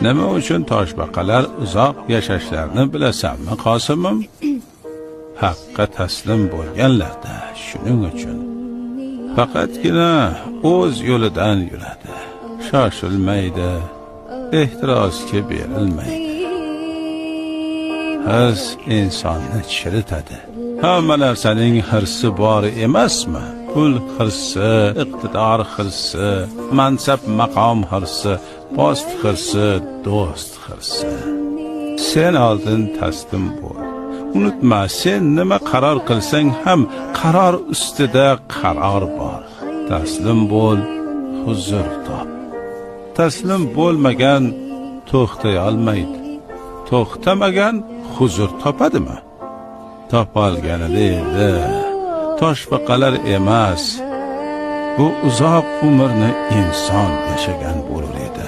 Nima uchun toshbaqalar uzoq yashashlarini bilasanmi, Qosimim? Haqqa taslim bo'lganlarda shuning uchun. Faqatgina o'z yo'lidan yuradi. Shoshilmaydi, ehtirosga berilmaydi. Hirs insonni chiritadi. Hamma narsaning hirsi bor emasmi? Pul hirsi, iqtidor hirsi, mansab maqom hirsi, post hirsi, do'st hirsi. Sen oldin taslim bo'l. Unutma, sen nima qaror qilsang ham qaror ustida qaror bor. Taslim bo'l, huzur top. Taslim bo'lmagan to'xtay olmaydi. To'xtamagan huzur topadimi? Topolganida edi. Toshbaqalar emas, bu uzoq umrni inson yashagan bo'lar edi.